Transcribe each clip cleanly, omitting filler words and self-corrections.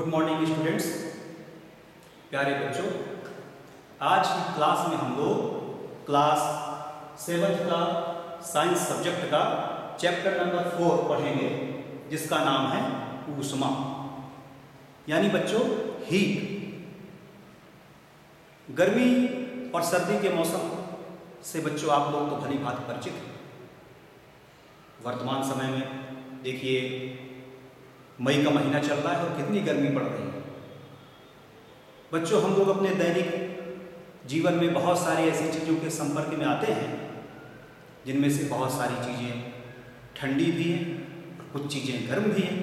Good morning students, प्यारे बच्चों। आज की क्लास में हम लोग क्लास 7th का साइंस सब्जेक्ट का चैप्टर नंबर 4 पढ़ेंगे, जिसका नाम है ऊष्मा, यानी बच्चों हीट। गर्मी और सर्दी के मौसम से बच्चों आप लोग तो भली भांति परिचित हैं। वर्तमान समय में देखिए मई का महीना चल रहा है और कितनी गर्मी पड़ रही है। बच्चों हम लोग अपने दैनिक जीवन में बहुत सारी ऐसी चीज़ों के संपर्क में आते हैं जिनमें से बहुत सारी चीज़ें ठंडी भी हैं, कुछ चीज़ें गर्म भी हैं।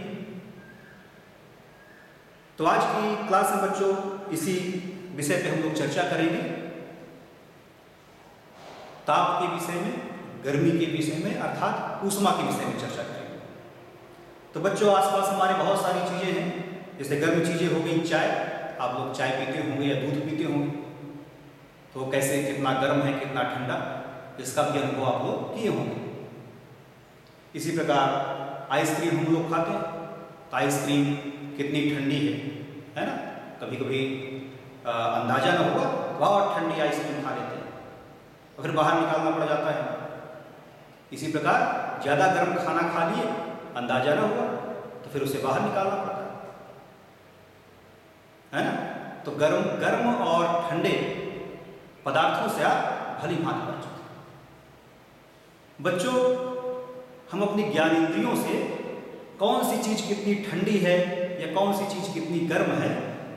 तो आज की क्लास में बच्चों इसी विषय पे हम लोग चर्चा करेंगे, ताप के विषय में, गर्मी के विषय में, अर्थात ऊष्मा के विषय में चर्चा करेंगे। तो बच्चों आसपास हमारे बहुत सारी चीज़ें हैं, जैसे गर्म चीज़ें हो गई चाय। आप लोग चाय पीते होंगे या दूध पीते होंगे, तो कैसे कितना गर्म है कितना ठंडा, इसका भी अनुभव आप लोग किए होंगे। इसी प्रकार आइसक्रीम हम लोग खाते हैं, तो आइसक्रीम कितनी ठंडी है ना। कभी कभी अंदाजा न होगा, बहुत ठंडी आइसक्रीम खा लेते हैं और फिर बाहर निकालना पड़ जाता है। इसी प्रकार ज़्यादा गर्म खाना खा लिए, अंदाजा न हुआ तो फिर उसे बाहर निकालना पड़ता है ना। तो गर्म और ठंडे पदार्थों से आप भली भांति परिचित हैं। बच्चों हम अपनी ज्ञान इंद्रियों से कौन सी चीज़ कितनी ठंडी है या कौन सी चीज़ कितनी गर्म है,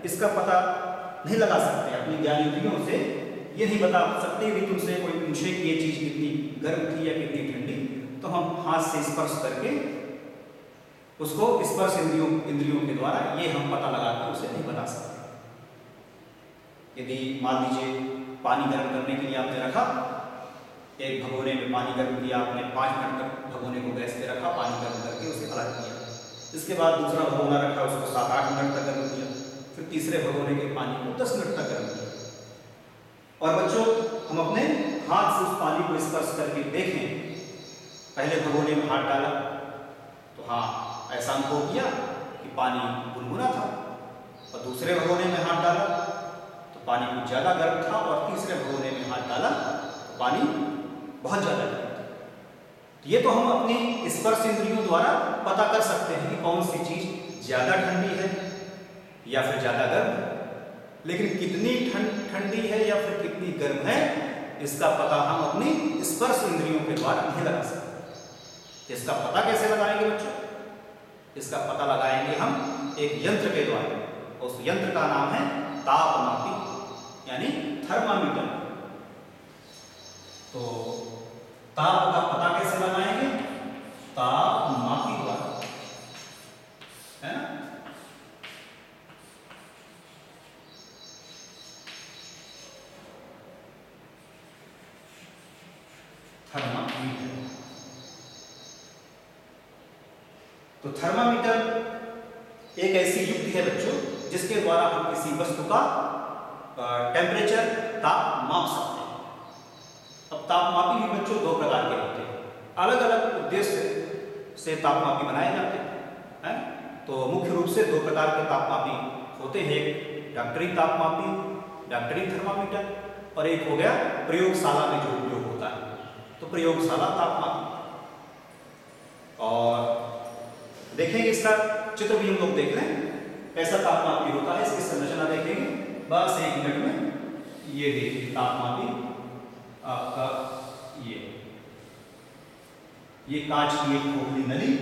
इसका पता नहीं लगा सकते। अपनी ज्ञान इंद्रियों से ये नहीं बता सकते कि तुमसे कोई पूछे कि ये चीज़ कितनी गर्म थी या कितनी ठंडी, तो हम हाथ से स्पर्श करके उसको स्पर्श इंद्रियों के द्वारा ये हम पता लगा कर उसे नहीं बता सकते। यदि मान लीजिए पानी गर्म करने के लिए आपने रखा, एक भगोने में पानी गर्म किया आपने, 5 मिनट तक भगोने को गैस पे रखा, पानी गर्म करके उसे अलग किया। इसके बाद दूसरा भगोना रखा, उसको 7-8 मिनट तक गर्म किया, फिर तीसरे भगोने के पानी को 10 मिनट तक गर्म किया। और बच्चों हम अपने हाथ से उस पानी को स्पर्श करके देखें। पहले भगोने में हाथ डाला तो हाँ ऐसा अनुभव किया कि पानी गुनगुना था, और दूसरे भगोने में हाथ डाला तो पानी कुछ ज़्यादा गर्म था, और तीसरे भगोने में हाथ डाला तो पानी बहुत ज़्यादा गर्म था। तो ये तो हम अपनी स्पर्श इंद्रियों द्वारा पता कर सकते हैं कि कौन सी चीज़ ज़्यादा ठंडी है या फिर ज़्यादा गर्म है। लेकिन कितनी ठंडी है या फिर कितनी गर्म है, इसका पता हम अपनी स्पर्श इंद्रियों के द्वारा नहीं लगा सकते। इसका पता कैसे लगाएंगे बच्चों? इसका पता लगाएंगे हम एक यंत्र के द्वारा। उस यंत्र का नाम है तापमापी, यानी थर्मामीटर। तो ताप का पता कैसे लगाएंगे? तापमापी द्वारा, है ना। थर्मामीटर। तो थर्मामीटर एक ऐसी युक्ति है बच्चों जिसके द्वारा हम किसी वस्तु का टेम्परेचर, ताप माप सकते हैं। अब तापमापी भी बच्चों 2 प्रकार के होते हैं, अलग अलग उद्देश्य से तापमापी बनाए जाते हैं। तो मुख्य रूप से 2 प्रकार के तापमापी होते हैं, एक डॉक्टरी तापमापी, डॉक्टरी थर्मामीटर, और एक हो गया प्रयोगशाला में जो उपयोग होता है, तो प्रयोगशाला तापमापी। और देखेंगे इसका चित्र भी हम लोग देख लें, कैसा तापमापी होता है, इसकी संरचना देखेंगे बस 1 मिनट में। ये देखिए तापमापी आपका, ये कांच की एक खोखली नली,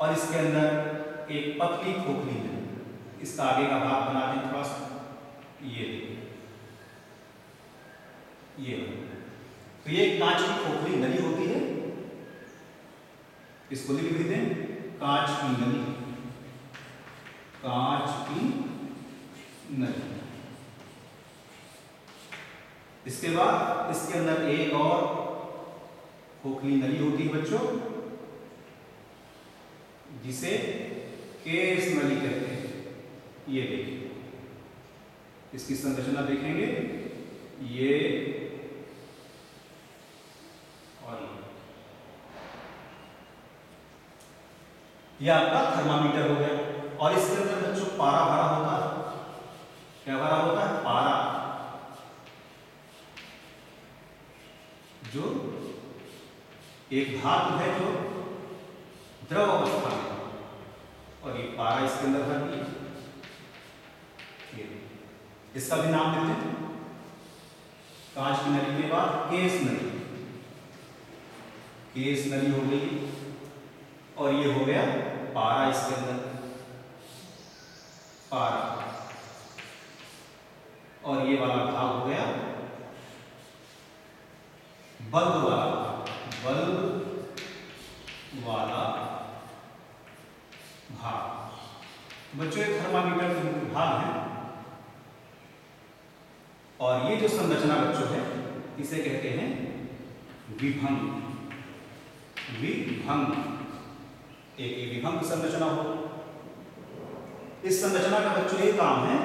और इसके अंदर एक पतली खोखली नली। इसका आगे का भाग बना दें थोड़ा सा, ये तो ये कांच की खोखली नली होती है। इसको लिख भी दें, कांच की नली, कांच की नली। इसके बाद इसके अंदर एक और खोखली नली होती है बच्चों, जिसे केस नली कहते हैं। ये देखिए इसकी संरचना देखेंगे, ये और ये आपका थर्मामीटर हो गया। और इसके अंदर बच्चों पारा भरा होता है। क्या भरा होता है? पारा, जो एक धातु है जो द्रव अवस्था में, और ये पारा इसके अंदर भर दिया। इसका भी नाम देते हैं कांच की नली के बाद केस नली। केस नली हो गई, और ये हो गया पारा, इसके अंदर पारा, और ये वाला भाग हो गया बल्ब वाला, बल्ब वाला भाग। बच्चों ये थर्मामीटर के मुख्य भाग हैं, और ये जो संरचना बच्चों है इसे कहते हैं विभंग। विभंग, एक विभंग की संरचना हो। इस संरचना का बच्चों ये काम है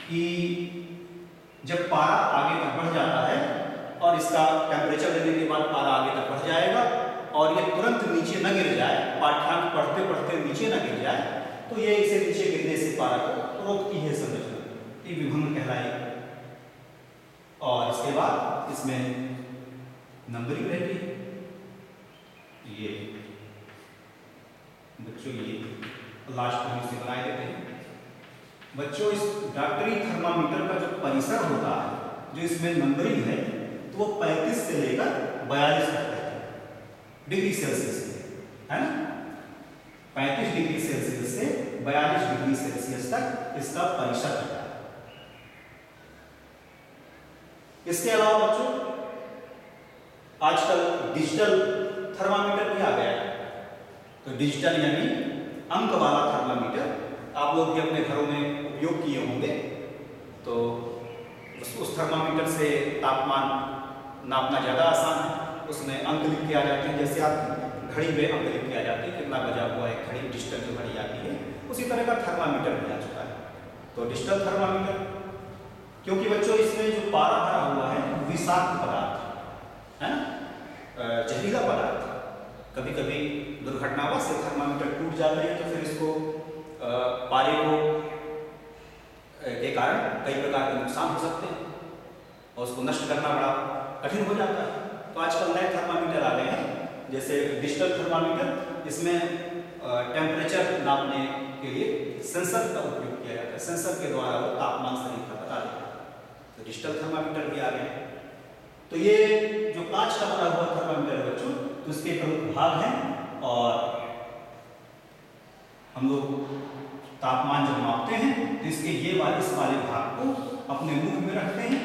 कि जब पारा आगे तक बढ़ जाता है और इसका टेम्परेचर लेने के बाद पारा आगे तक बढ़ जाएगा और ये तुरंत नीचे न गिर जाए, पाठ्यांक पढ़ते पढ़ते नीचे न गिर जाए, तो ये इसे नीचे गिरने से पारा को रोकती है संरचना, ये विभंग कहलाएगी। और इसके बाद इसमें नंबरिंग रहती है। ये बच्चों ये लास्ट में इसे बनाए देते हैं। बच्चों इस डॉक्टरी थर्मामीटर का जो परिसर होता है, जो इसमें नंबरिंग है, तो वो 35 से लेकर 42 तक रहता है डिग्री सेल्सियस, है ना। 35 डिग्री सेल्सियस से 42 डिग्री सेल्सियस तक इसका परिसर रहता है। इसके अलावा बच्चों आजकल डिजिटल थर्मामीटर भी आ गया है। तो डिजिटल यानी अंक वाला थर्मामीटर आप लोग भी अपने घरों में उपयोग किए होंगे। तो उस थर्मामीटर से तापमान नापना ज़्यादा आसान है। उसमें अंक लिख के आ जाते हैं, जैसे आप घड़ी में अंक लिख के आ जाते हैं, कितना बजा हुआ है घड़ी, डिजिटल जो घड़ी आती है, उसी तरह का थर्मामीटर भी आ चुका है। तो डिजिटल थर्मामीटर, क्योंकि बच्चों इसमें जो पारा भरा हुआ है विषाक्त पदार्थ है ना, जहरीला पदार्थ। कभी कभी दुर्घटनावश से थर्मामीटर टूट जाते हैं, तो फिर इसको पारे को के कारण कई प्रकार के नुकसान हो सकते हैं और उसको नष्ट करना बड़ा कठिन हो जाता है। तो आजकल नए थर्मामीटर आ गए हैं, जैसे डिजिटल थर्मामीटर। इसमें टेम्परेचर नापने के लिए सेंसर का उपयोग किया जाता है। सेंसर के द्वारा वो तापमान शरीर का बता देता है। तो डिजिटल थर्मामीटर भी आ गए हैं। तो ये जो कांच का बना हुआ थर्मामीटर है बच्चों, तो इसके प्रमुख भाग हैं, और हम लोग तापमान जब मापते हैं तो इसके ये वाले इस वाले भाग को अपने मुंह में रखते हैं,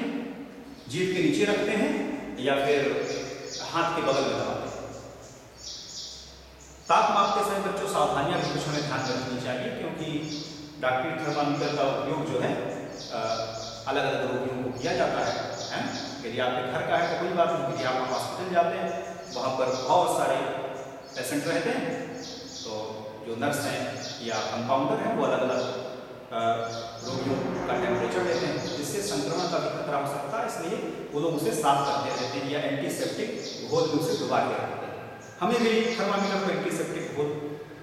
जीभ के नीचे रखते हैं, या फिर हाथ के बगल में दबाते हैं। ताप मापते समय बच्चों सावधानियां भी कुछ हमें ध्यान रखनी चाहिए, क्योंकि डॉक्टरी थर्मामीटर का उपयोग जो है अलग अलग रोगियों को किया जाता है। यदि आपके घर का है तो कोई बात नहीं, यदि आप हॉस्पिटल जाते हैं वहाँ पर बहुत सारे पेशेंट रहते हैं, तो जो नर्स हैं या कंपाउंडर हैं वो अलग अलग रोगियों का टेम्परेचर लेते हैं, जिससे संक्रमण का भी खतरा हो सकता है। इसलिए वो लोग उसे साफ करते रहते हैं या एंटीसेप्टिक घोल में उसे डुबा के रखते हैं। हमें भी थर्मामीटर को एंटीसेप्टिक घोल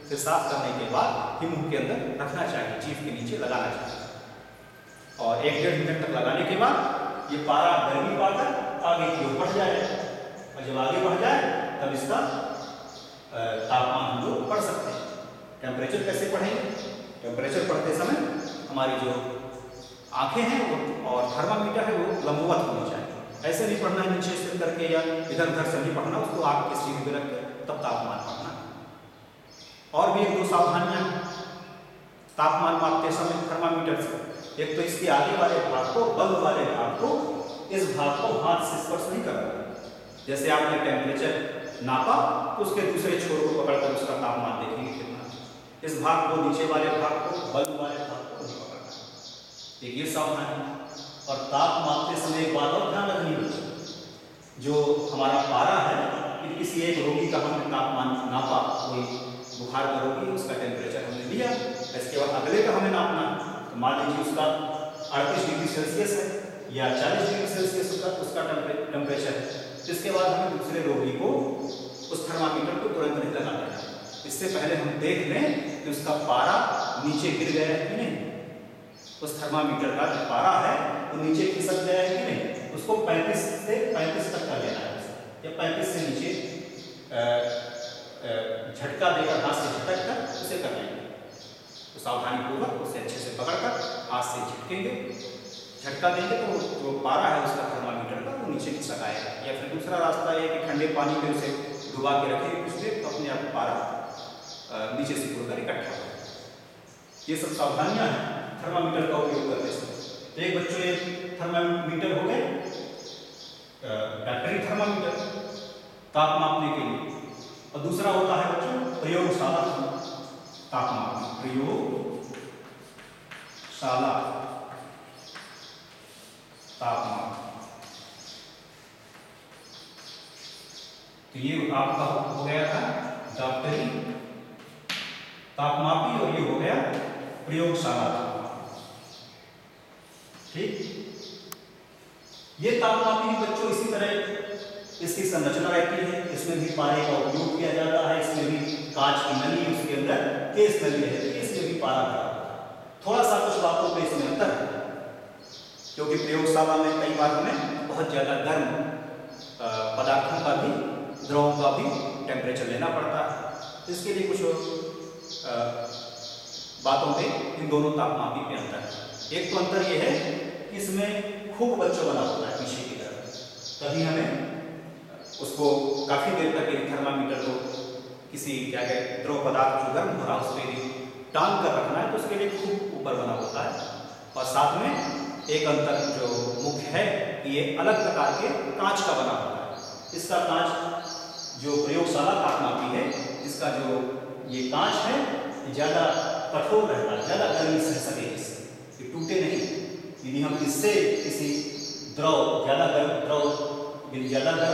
से साफ करने के बाद ही मुंह के अंदर रखना चाहिए, जीभ के नीचे लगाना चाहिए, और 1-1.5 मिनट तक लगाने के बाद ये पारा गर्मी पाकर आगे की ओर बढ़ जाएगा, और जब आगे बढ़ जाए तब इसका तापमान हम लोग पढ़ सकते हैं। टेम्परेचर कैसे पढ़ेंगे? टेम्परेचर पढ़ते समय हमारी जो आंखें हैं वो और थर्मामीटर है वो लंबवत होनी चाहिए। ऐसे नहीं पढ़ना है नीचे से करके या इधर उधर से नहीं पढ़ना, उसको आंख के सीधे पे रख के तब तापमान पढ़ना है। और भी 1-2 सावधानियां तापमान मापते समय थर्मामीटर से। एक तो इसके आगे वाले भाग को, बल्ब वाले भाग को, इस भाग को हाथ से स्पर्श नहीं करना। जैसे आपने टेम्परेचर नापा तो उसके दूसरे छोर को पकड़कर उसका तापमान देखेंगे कितना। इस भाग को, नीचे वाले भाग को, बल्ब वाले भाग को नहीं पकड़ना। एक ये सावधानी। और ताप मापते समय एक बात और ध्यान रखनी होगी, जो हमारा पारा है, कि किसी एक रोगी का हमने तापमान नापा, कोई बुखार का रोगी, उसका टेम्परेचर हमने लिया, इसके बाद अगले का हमें नापना, तो मान लीजिए उसका 38 डिग्री सेल्सियस है या 40 डिग्री सेल्सियस उसका टेम्परेचर है। इसके बाद हमें दूसरे रोगी को उस थर्मामीटर को तुरंत नहीं लगाना है। इससे पहले हम देख लें कि उसका पारा नीचे गिर गया है कि नहीं, उस थर्मामीटर का जो पारा है वो नीचे खिसक गया है कि नहीं, उसको 35 से 35 तक कर लेना है, या 35 से नीचे झटका देकर हाथ से झटक कर उसे कर लेंगे। तो सावधानी पूर्वक उसे अच्छे से पकड़कर हाथ से झटकेंगे, झटका देंगे तो जो पारा है उसका थर्मामीटर का वो नीचे खिसक आएगा। या फिर दूसरा रास्ता है कि ठंडे पानी में उसे डुबा के रखेंगे कुछ देर, तो अपने आप पारा नीचे से खुलकर इकट्ठा हो। ये सब सावधानियां हैं थर्मामीटर का उपयोग करने से। तो एक बच्चों ये थर्मामीटर हो गए डॉक्टरी थर्मामीटर ताप मापने के लिए, और दूसरा होता है बच्चों प्रयोगशाला तापमान, प्रयोगशाला तापमान। तो ये आपका हो गया था डॉक्टरी तापमापी, और ये हो गया प्रयोगशाला तापमान। ठीक, ये तापमापी बच्चों इसी तरह इसकी संरचना रहती है, इसमें भी पारे का उपयोग किया जाता है, इसमें भी कांच की नली उसके अंदर केस नली रहती है, इसमें भी पारा भरा होता है। थोड़ा सा कुछ बातों पे इसमें अंतर है, क्योंकि प्रयोगशाला में कई बार हमें बहुत ज्यादा गर्म पदार्थों का भी, द्रवों का भी टेम्परेचर लेना पड़ता है। इसके लिए कुछ बातों पे इन दोनों तापमापी पे अंतर है। एक तो अंतर यह है कि इसमें खूब बच्चों बना होता है पीछे की तरफ, तभी हमें उसको काफी देर तक एक थर्मामीटर को किसी क्या कहते द्रव पदार्थ जो गर्म हो रहा है उस पर टांग कर रखना है, तो उसके लिए खूब ऊपर बना होता है। और साथ में एक अंतर जो मुख्य है कि ये अलग प्रकार के कांच का बना होता है। इसका कांच जो प्रयोगशाला तापमापी है, इसका जो ये कांच है ज्यादा कठोर रहता है, ज्यादा गर्मी सह सके, इससे टूटे नहीं। यदि हम इससे किसी द्रव ज्यादा गर्म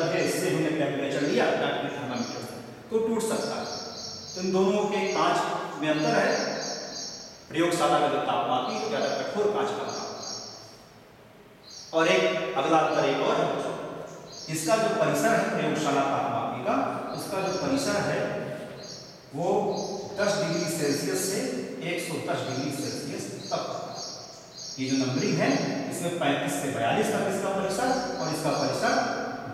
है, इससे हमने टेम्परेचर लिया डॉक्टरी थर्मामीटर से, तो टूट सकता है। तो इन दोनों के कांच में अंतर है। प्रयोगशाला का जो तापमापी ज्यादा कठोर कांच का बना होता है। और एक अगला अंतर एक और है, इसका जो परिसर है प्रयोगशाला तापमापी का, उसका जो परिसर है वो 10 डिग्री सेल्सियस से 110 डिग्री सेल्सियस तक। ये जो नंबरिंग है इसमें 35 से 42 तक इसका परिसर, और इसका परिसर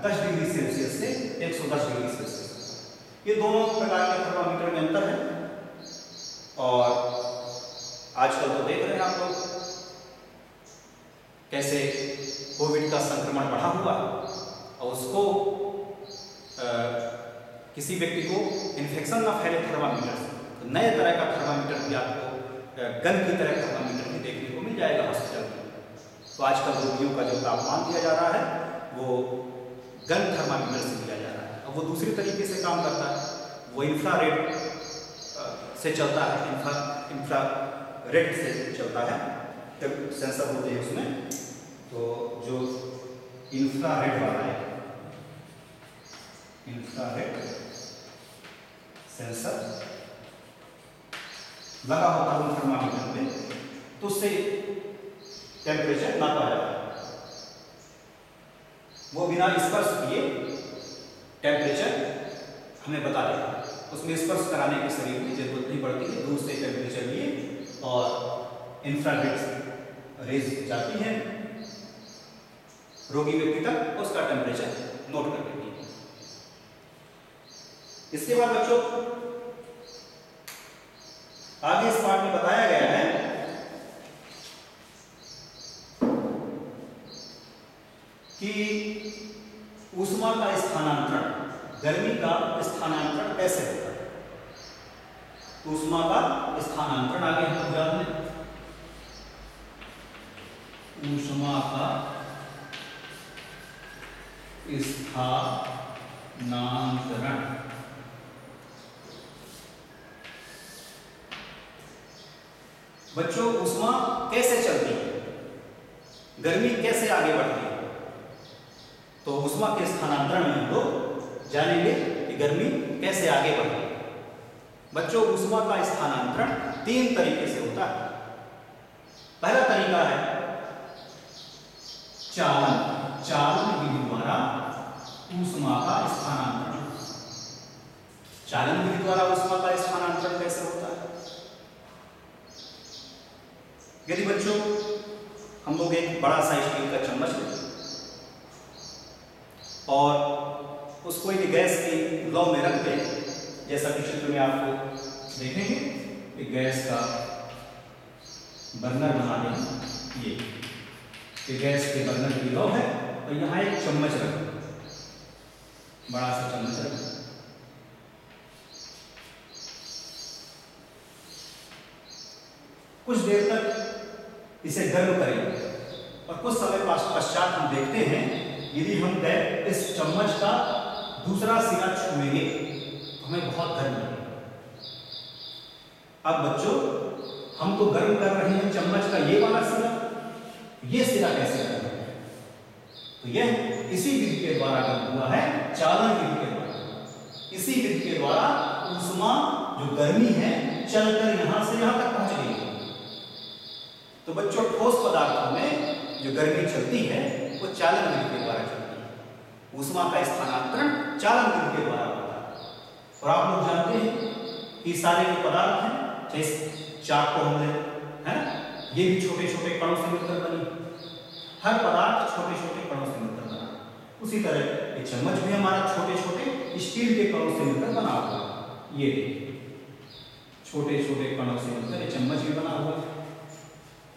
10 डिग्री सेल्सियस से 110 डिग्री सेल्सियस। ये दोनों प्रकार के थर्मामीटर में अंतर है। और आजकल तो देख रहे हैं आप लोग कैसे कोविड का संक्रमण बढ़ा हुआ है, और उसको किसी व्यक्ति को इन्फेक्शन ना फैले थर्मामीटर से, तो नए तरह का थर्मामीटर भी आपको गन की तरह थर्मामीटर भी देखने को मिल जाएगा हॉस्पिटल में। तो आजकल रोगियों का जो तापमान दिया जा रहा है वो गन थर्मामीटर से दिया जा रहा है। अब वो दूसरी तरीके से काम करता है, वो इंफ्रारेड से चलता है, इंफ्रारेड से चलता है, जब सेंसर होते हैं उसमें। तो जो इंफ्रारेड वाला है, इंफ्रारेड सेंसर लगा होता है थर्मामीटर में, तो उससे टेम्परेचर नापा जाता है। वो बिना स्पर्श किए टेम्परेचर हमें बता देता है। उसमें स्पर्श कराने की शरीर की जरूरत नहीं पड़ती है, दूर से टेम्परेचर लिए और इंफ्रारेड रेज जाती है रोगी व्यक्ति तक, उसका टेम्परेचर नोट कर लेती है। इसके बाद बच्चों आगे इस पाठ में बताया गया है कि ऊष्मा का स्थानांतरण, गर्मी का स्थानांतरण कैसे होता है। ऊष्मा का स्थानांतरण आगे हम याद में, ऊष्मा का स्थानांतरण बच्चों ऊष्मा कैसे चलती है, गर्मी कैसे आगे बढ़ती है। तो ऊष्मा के स्थानांतरण में हम लोग जानेंगे कि गर्मी कैसे आगे बढ़ती है। बच्चों ऊष्मा का स्थानांतरण 3 तरीके से होता है। पहला तरीका है चालन, चालन विधि द्वारा ऊष्मा का स्थानांतरण। चालन विधि द्वारा ऊष्मा का स्थानांतरण कैसे होता है। और उसको एक गैस की लौ में रख दें, जैसा कि चित्र में आपको देखेंगे कि गैस का बर्नर बना दें। ये गैस के बर्नर की लौ है और यहाँ एक चम्मच रख दें, बड़ा सा चम्मच रख दें। कुछ देर तक इसे गर्म करेंगे और कुछ समय पश्चात हम देखते हैं यदि हम इस चम्मच का दूसरा सिरा छुएंगे तो हमें बहुत गर्म लगेगा। अब बच्चों, हम तो गर्म कर रहे हैं चम्मच का ये वाला सिरा, ये सिरा कैसे गर्म है? तो यह इसी विधि के द्वारा गर्म हुआ है, चालन विधि के द्वारा। इसी विधि के द्वारा ऊष्मा जो गर्मी है चलकर यहां से यहां तक पहुंच गई है। तो बच्चों, ठोस पदार्थों में जो गर्मी चलती है वो चालन विधि के द्वारा चलती है। ऊष्मा का स्थानांतरण चालन विधि के द्वारा होता है। और आप लोग जानते हैं कि सारे जो पदार्थ हैं, जैसे चाक को हमने, है ना, ये भी छोटे छोटे कणों से मिलकर बनी। हर पदार्थ छोटे छोटे कणों से मिलकर बना। उसी तरह ये चम्मच भी हमारा छोटे छोटे स्टील के कणों से मिलकर बना हुआ है। ये छोटे छोटे कणों से मिलकर ये चम्मच भी बना हुआ है।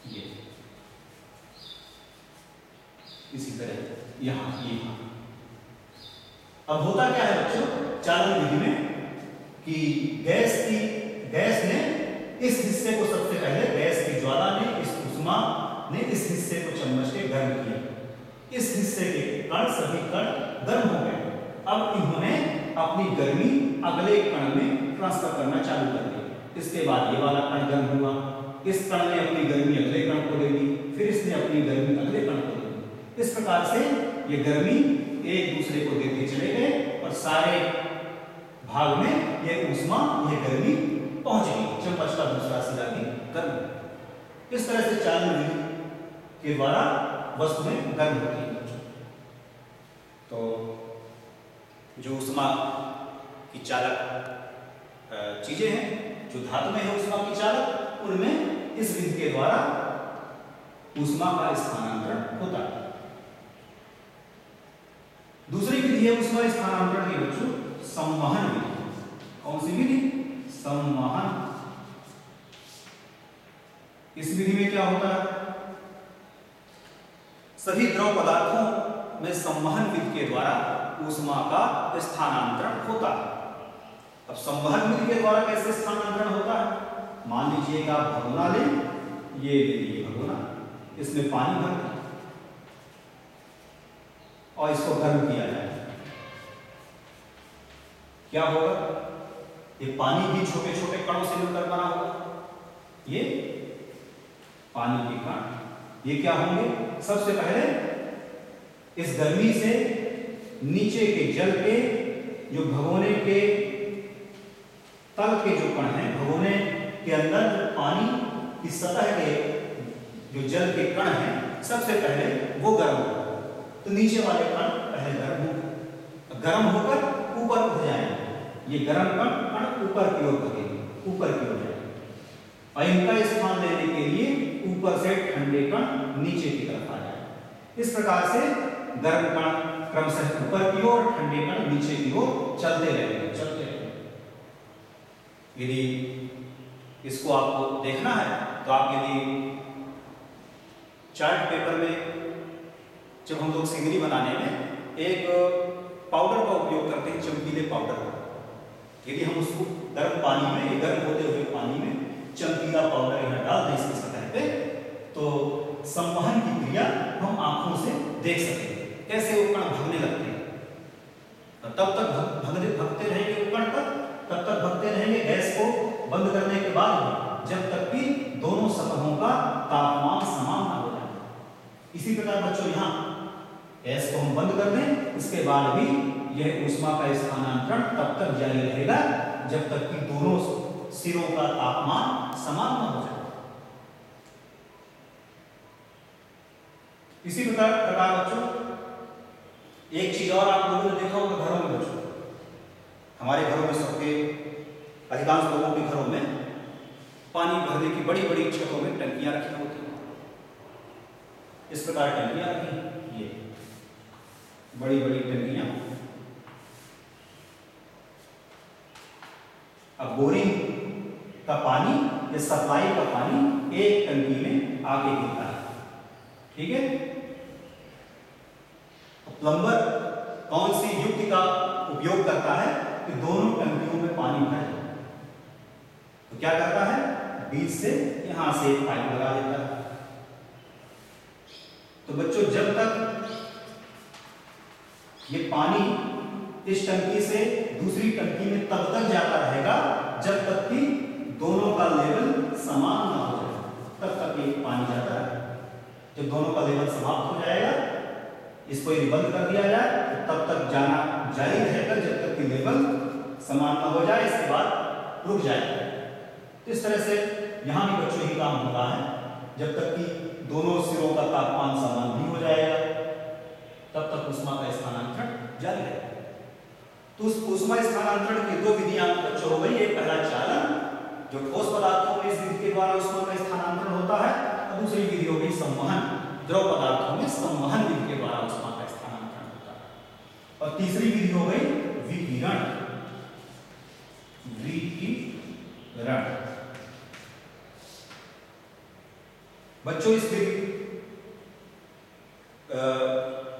ये इसी तरह यहाँ अब होता क्या है बच्चों चालन विधि में कि गैस ने इस हिस्से को सबसे पहले, गैस की ज्वाला ने, इस ऊष्मा ने इस हिस्से को चम्मच के गर्म किया। इस हिस्से के कण, सभी कण गर्म हो गए। अब इन्होंने अपनी गर्मी अगले कण में ट्रांसफर करना चालू कर दिया। इसके बाद ये वाला कण गर्म हुआ, इस कण ने अपनी गर्मी अगले कण को दे दी, फिर इसने अपनी गर्मी अगले कण को दे दी। इस प्रकार से ये गर्मी एक दूसरे को देते चले गए और सारे भाग में ये ऊष्मा, ये गर्मी पहुंच गई। चम्मच का दूसरा सिरा भी गर्म। इस तरह से चालन विधि के द्वारा वस्तुएं गर्म होती है। तो जो ऊष्मा की चालक चीजें हैं, जो धातु में है ऊष्मा की चालक, उनमें इस विधि के द्वारा ऊष्मा का स्थानांतरण होता है। दूसरी विधि है ऊष्मा स्थानांतरण की बच्चों, संवहन विधि। कौन सी विधि? संवहन। इस विधि में क्या होता है? सभी द्रव पदार्थों में संवहन विधि के द्वारा ऊष्मा का स्थानांतरण होता है। अब संवहन विधि के द्वारा कैसे स्थानांतरण होता है? मान लीजिए आप भगोना लें, ये भगोना, इसमें पानी भर दें और इसको गर्म किया जाए। क्या होगा? ये पानी भी छोटे छोटे कणों से मिलकर बना होगा। ये पानी के कण, ये क्या होंगे? सबसे पहले इस गर्मी से नीचे के जल के, जो भगोने के तल के जो कण हैं, भगोने के अंदर जो पानी की सतह के जो जल के कण हैं, सबसे पहले वो गर्म होगा। तो नीचे वाले कण पहले गर्म होंगे, गर्म होकर ऊपर उठ जाएंगे। ये गर्म कण ऊपर की ओर बढ़ेंगे, ऊपर की ओर जाएंगे और इनका स्थान लेने के लिए ऊपर से ठंडे कण नीचे की तरफ आ जाएंगे। इस प्रकार से गर्म कण क्रमशः ऊपर की ओर, ठंडे कण नीचे की ओर चलते रहेंगे, चलते रहेंगे। यदि इसको आपको देखना है तो आप यदि चार्ट पेपर में जब हम लोग सिंगरी बनाने में एक पाउडर का उपयोग करते हैं, चमकीले पाउडर का। यदि हम उसको गर्म पानी में, गर्म होते हुए पानी में चमकीला पाउडर यहाँ डाल दें इसकी सतह पे, तो संवहन की क्रिया हम आंखों से देख सकते हैं, कैसे वो कण भगने लगते हैं। तब तक भगते रहेंगे वो कण, तब तक भगते रहेंगे गैस को बंद करने के बाद, जब तक कि दोनों सतहों का तापमान समान न हो जाए। इसी प्रकार बच्चों यहाँ गैस को हम बंद कर दें, इसके बाद भी यह ऊष्मा का स्थानांतरण तब तक जारी रहेगा जब तक कि दोनों सिरों का तापमान समान न हो जाए। इसी प्रकार बच्चों एक चीज और आप लोगों ने देखा होगा घरों में बच्चों, हमारे घरों में, सबके अधिकांश लोगों के घरों में पानी भरने की बड़ी बड़ी छतों में टंकियां रखी होती हैं। इस प्रकार टंकियां रखी, ये बड़ी बड़ी टंकियां अब बोरिंग का पानी या सप्लाई का पानी एक टंकी में आके गिरता है, ठीक है। प्लम्बर कौन सी युक्ति का उपयोग करता है कि दोनों टंकियों में पानी भर जाए, तो क्या करता है, बीच से यहां से पाइप लगा देता है। तो बच्चों जब तक ये पानी इस टंकी से दूसरी टंकी में तब तक जाता रहेगा जब तक कि दोनों का लेवल समान ना हो जाए, तब तक ये पानी जाता है। जब दोनों का लेवल समाप्त हो जाएगा, इसको यदि बंद कर दिया जाए तो तब तक जाना जारी रहेगा जब तक कि लेवल समान ना हो जाए, इसके बाद रुक जाएगा। तो इस तरह से यहाँ भी बच्चों ही काम होता है, जब तक कि दोनों सिरों का तापमान समान नहीं हो जाएगा तब तक ऊष्मा का स्थानांतरण जारी रहेगा। तो उस ऊष्मा स्थानांतरण की दो विधियां बच्चों हो गई, एक पहला चालन जो ठोस पदार्थों में इस विधि के द्वारा ऊष्मा का स्थानांतरण होता है, और दूसरी विधि हो गई संवहन, द्रव पदार्थों में संवहन विधि के द्वारा ऊष्मा का स्थानांतरण होता है। और तीसरी विधि हो गई विकिरण। विकिरण बच्चों इस विधि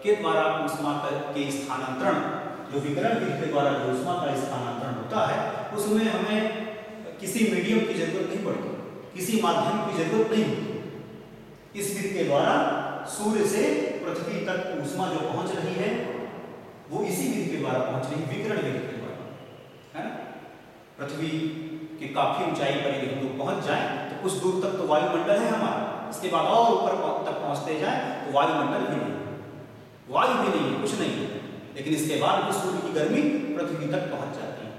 के द्वारा ऊष्मा के स्थानांतरण, जो विकिरण विधि के द्वारा जो ऊष्मा का स्थानांतरण होता है, उसमें हमें किसी मीडियम की जरूरत नहीं पड़ती, किसी माध्यम की जरूरत नहीं होती। इस विधि के द्वारा सूर्य से पृथ्वी तक ऊष्मा जो पहुंच रही है वो इसी विधि के द्वारा पहुंच रही है, विकिरण विधि के द्वारा, है ना। पृथ्वी की काफी ऊंचाई पर यदि हम लोग पहुंच जाएं तो कुछ दूर तक तो वायुमंडल है हमारा, इसके बाद और ऊपर तक पहुंचते जाएं तो वायुमंडल भी नहीं, वायु भी नहीं है, कुछ नहीं है, लेकिन इसके बाद भी सूर्य की गर्मी पृथ्वी तक पहुंच जाती है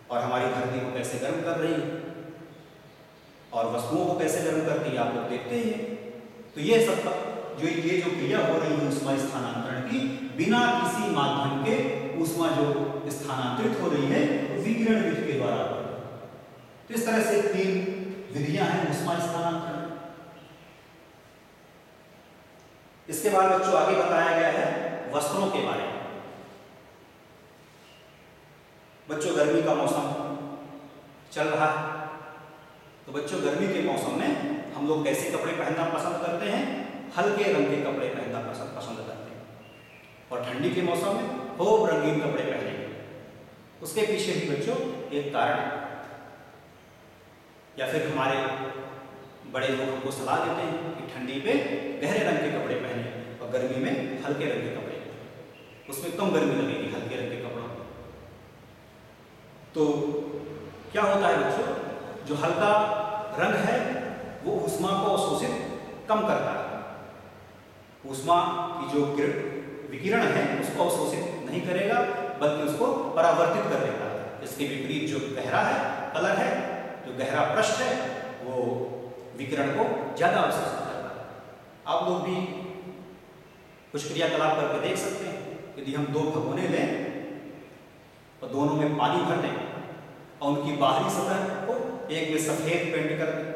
और हमारी धरती को कैसे गर्म कर रही है और वस्तुओं को कैसे गर्म करती है आप लोग देखते ही हैं। तो ये सब ये जो क्रिया हो रही है ऊष्मा स्थानांतरण की, बिना किसी माध्यम के ऊष्मा जो स्थानांतरित हो रही है विकिरण विधि के द्वारा। तो इस तरह से तीन विधियां हैं ऊष्मा स्थानांतरण। इसके बाद बच्चों आगे बताया गया है वस्त्रों के बारे में। बच्चों गर्मी का मौसम चल रहा है, तो बच्चों गर्मी के मौसम में हम लोग कैसे कपड़े पहनना पसंद करते हैं, हल्के रंग के कपड़े पहनना पसंद करते हैं, और ठंडी के मौसम में खूब रंगीन कपड़े पहनेंगे। उसके पीछे भी बच्चों एक कारण, या फिर हमारे बड़े लोग हमको सलाह देते हैं कि ठंडी पे गहरे रंग के कपड़े पहने और गर्मी में हल्के रंग के कपड़े, उसमें कम गर्मी लगेगी हल्के रंग के कपड़ों में। तो क्या होता है बच्चों, जो हल्का रंग है वो ऊष्मा को अवशोषित कम करता है, ऊष्मा की जो विकिरण है उसको अवशोषित नहीं करेगा बल्कि उसको परावर्तित कर देता है। इसके विपरीत जो गहरा है कलर है, जो गहरा पृष्ठ है, वो विकिरण को ज्यादा अवशोषित करता है। आप लोग भी कुछ क्रियाकलाप करके देख सकते हैं। यदि हम दो भगोने लें और दोनों में पानी भर दें और उनकी बाहरी सतह को एक में सफेद पेंट कर दें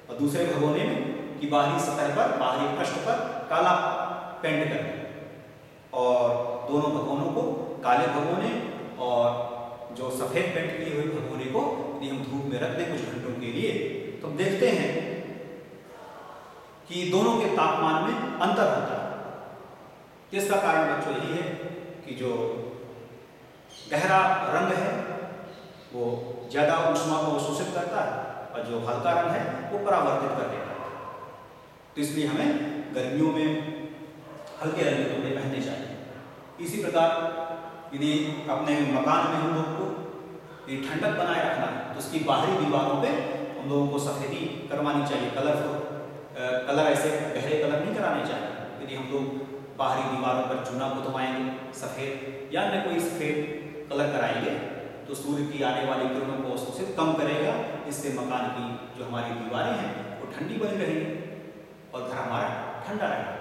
और दूसरे भगोने में की बाहरी सतह पर, बाहरी पृष्ठ पर काला पेंट कर दें, और दोनों भगोनों को, काले भगोने और जो सफेद पेंट किए हुए भगोने को यदि हम धूप में रख दें कुछ घंटों के लिए, तो हम देखते हैं कि दोनों के तापमान में अंतर होता है। इसका कारण बच्चों यही है कि जो गहरा रंग है वो ज्यादा ऊष्मा को अवशोषित करता है और जो हल्का रंग है वो परावर्तित कर देता है। तो इसलिए हमें गर्मियों में हल्के रंग के कपड़े पहनने चाहिए। इसी प्रकार यदि अपने मकान में हम लोग को ये ठंडक बनाए रखना है तो उसकी बाहरी दीवारों पे हम लोगों को सफेदी करवानी चाहिए, कलर ऐसे गहरे कलर नहीं कराने चाहिए। यदि हम लोग बाहरी दीवारों पर चूना पुतवाएंगे सफेद या अन्य कोई सफेद कलर कराएंगे तो सूर्य की आने वाली किरणों को अवशोषित कम करेगा, इससे मकान की जो हमारी दीवारें हैं वो ठंडी बनी रहेगी और घर हमारा ठंडा रहेगा।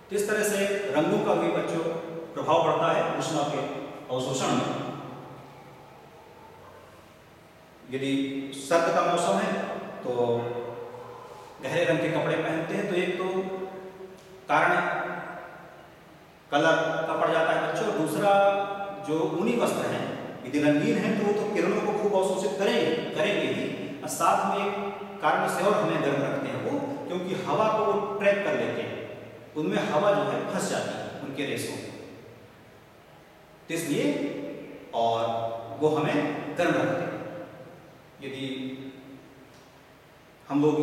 तो इस तरह से रंगों का भी बच्चों प्रभाव पड़ता है ऊष्मा के अवशोषण में। यदि सर्द का मौसम है तो गहरे रंग के कपड़े पहनते हैं, तो एक तो कारण कलर का पड़ जाता है बच्चों, दूसरा जो ऊनी वस्त्र हैं यदि रंगीन है तो वो तो किरणों को खूब अवशोषित करेंगे ही, और साथ में एक कारण से और हमें गर्म रखते हैं वो, क्योंकि हवा को वो ट्रैप कर लेते हैं, उनमें हवा जो है फंस जाती है उनके रेशों में, तो इसलिए और वो हमें गर्म रखते हैं। यदि हम लोग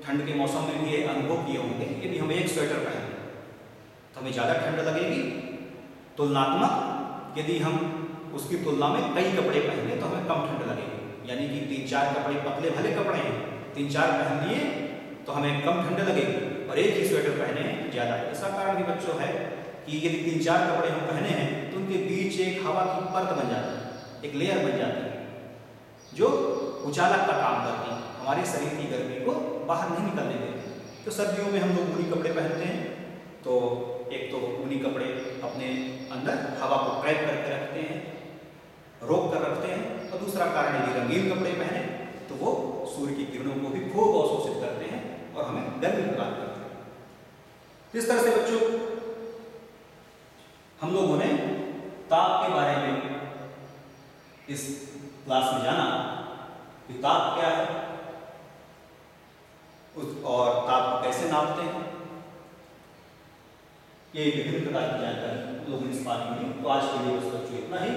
ठंड के मौसम में भी ये अनुभव किए होंगे, यदि हम एक स्वेटर पहने तो हमें ज़्यादा ठंड लगेगी तुलनात्मक, यदि हम उसकी तुलना में कई कपड़े पहने तो हमें कम ठंड लगेगी। यानी कि 3-4 कपड़े, पतले भले कपड़े हैं, 3-4 पहन लिए तो हमें कम ठंड लगेगी, और एक ही स्वेटर पहने हैं ज़्यादा। ऐसा कारण भी बच्चों है कि यदि 3-4 कपड़े हम पहने हैं तो उनके बीच एक हवा की परत बन जाती है, एक लेयर बन जाती है, जो उजाला का काम करती है, हमारे शरीर की गर्मी को बाहर नहीं निकलने देती। तो सर्दियों में हम लोग ऊनी कपड़े पहनते हैं, तो एक तो ऊनी कपड़े अपने अंदर हवा को ट्रैप करके रखते हैं, रोक कर रखते हैं, और दूसरा कारण यदि रंगीन कपड़े पहने तो वो सूर्य की किरणों को भी खूब अवशोषित करते हैं और हमें गर्मी प्रदान करते हैं। इस तरह से बच्चों हम लोगों ने ताप के बारे में इस क्लास में जाना कि ताप क्या है और ताप को कैसे नापते हैं, ये विभिन्न प्रकार की जानकारी लोगों ने इस बारे में। तो आज के लिए बस बच्चों इतना ही।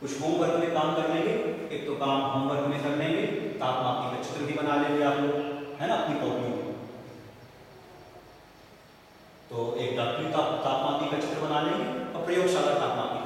कुछ होमवर्क में काम कर लेंगे, एक तो काम होमवर्क में कर लेंगे, तापमापी का चित्र भी बना लेंगे आप लोग, है ना, अपनी कॉपी में। तो एक डॉक्टरी तापमापी का चित्र बना लेंगे और प्रयोगशाला तापमापी